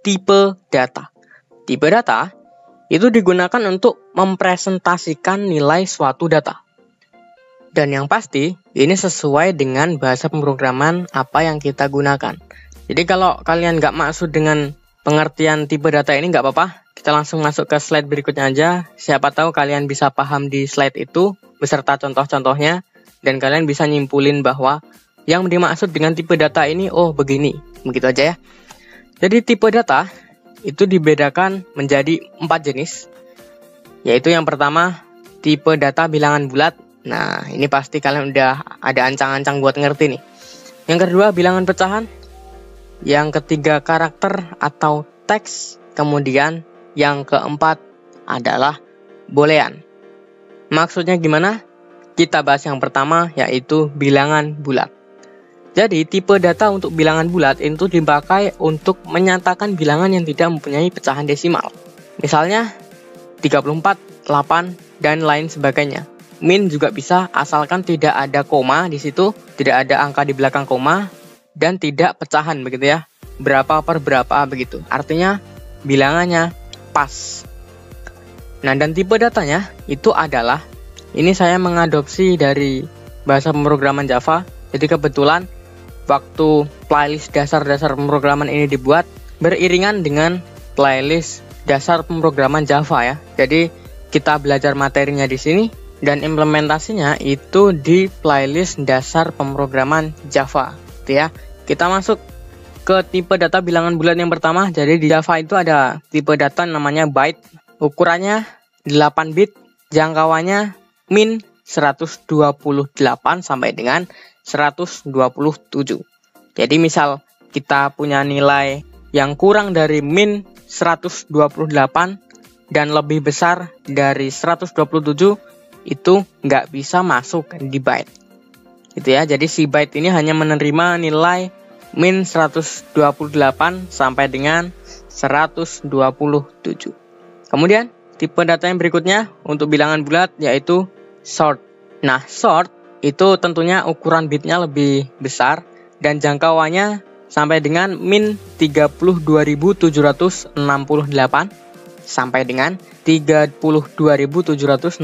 tipe data. Tipe data itu digunakan untuk mempresentasikan nilai suatu data. Dan yang pasti, ini sesuai dengan bahasa pemrograman apa yang kita gunakan. Jadi kalau kalian nggak maksud dengan pengertian tipe data ini nggak apa-apa. Kita langsung masuk ke slide berikutnya aja. Siapa tahu kalian bisa paham di slide itu beserta contoh-contohnya. Dan kalian bisa nyimpulin bahwa yang dimaksud dengan tipe data ini, oh begini. Begitu aja ya. Jadi tipe data itu dibedakan menjadi 4 jenis. Yaitu yang pertama, tipe data bilangan bulat. Nah, ini pasti kalian udah ada ancang-ancang buat ngerti nih. Yang kedua, bilangan pecahan. Yang ketiga, karakter atau teks. Kemudian, yang keempat adalah boolean. Maksudnya gimana? Kita bahas yang pertama, yaitu bilangan bulat. Jadi, tipe data untuk bilangan bulat itu dipakai untuk menyatakan bilangan yang tidak mempunyai pecahan desimal. Misalnya, 34, 8, dan lain sebagainya. Min juga bisa asalkan tidak ada koma di situ, tidak ada angka di belakang koma, dan tidak pecahan begitu ya. Berapa per berapa begitu. Artinya bilangannya pas. Nah, dan tipe datanya itu adalah, ini saya mengadopsi dari bahasa pemrograman Java. Jadi kebetulan waktu playlist dasar-dasar pemrograman ini dibuat beriringan dengan playlist dasar pemrograman Java ya. Jadi kita belajar materinya di sini. Dan implementasinya itu di playlist dasar pemrograman Java, gitu ya. Kita masuk ke tipe data bilangan bulat yang pertama. Jadi di Java itu ada tipe data namanya byte. Ukurannya 8 bit, jangkauannya min 128 sampai dengan 127. Jadi misal kita punya nilai yang kurang dari min 128 dan lebih besar dari 127, itu nggak bisa masuk di byte. Gitu ya. Jadi si byte ini hanya menerima nilai min 128 sampai dengan 127. Kemudian tipe data yang berikutnya untuk bilangan bulat yaitu short. Nah, short itu tentunya ukuran bitnya lebih besar dan jangkauannya sampai dengan min 32.768 sampai dengan 32.767.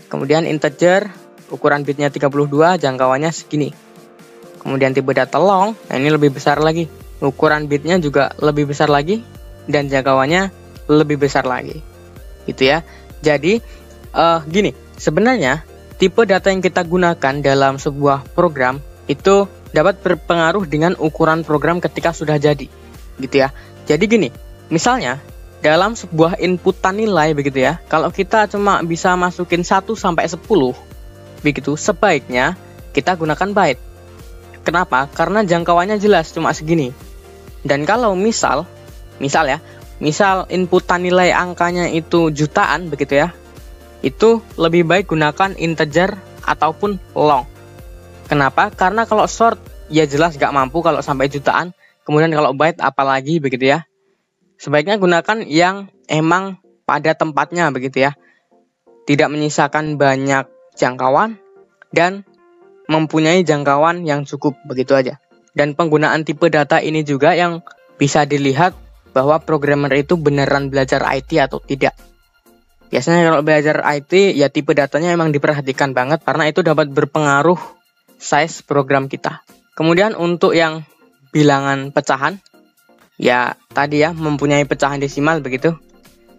Kemudian integer, ukuran bitnya 32, jangkauannya segini. Kemudian tipe data long, nah ini lebih besar lagi. Ukuran bitnya juga lebih besar lagi dan jangkauannya lebih besar lagi. Gitu ya. Jadi gini, sebenarnya tipe data yang kita gunakan dalam sebuah program itu dapat berpengaruh dengan ukuran program ketika sudah jadi. Gitu ya. Jadi gini, misalnya dalam sebuah inputan nilai begitu ya, kalau kita cuma bisa masukin 1 sampai 10 begitu, sebaiknya kita gunakan byte. Kenapa? Karena jangkauannya jelas cuma segini. Dan kalau misal inputan nilai angkanya itu jutaan begitu ya, itu lebih baik gunakan integer ataupun long. Kenapa? Karena kalau short ya jelas gak mampu kalau sampai jutaan. Kemudian kalau byte apalagi begitu ya. Sebaiknya gunakan yang emang pada tempatnya begitu ya. Tidak menyisakan banyak jangkauan dan mempunyai jangkauan yang cukup, begitu aja. Dan penggunaan tipe data ini juga yang bisa dilihat bahwa programmer itu beneran belajar IT atau tidak. Biasanya kalau belajar IT ya tipe datanya emang diperhatikan banget karena itu dapat berpengaruh size program kita. Kemudian untuk yang bilangan pecahan, ya tadi ya mempunyai pecahan desimal begitu.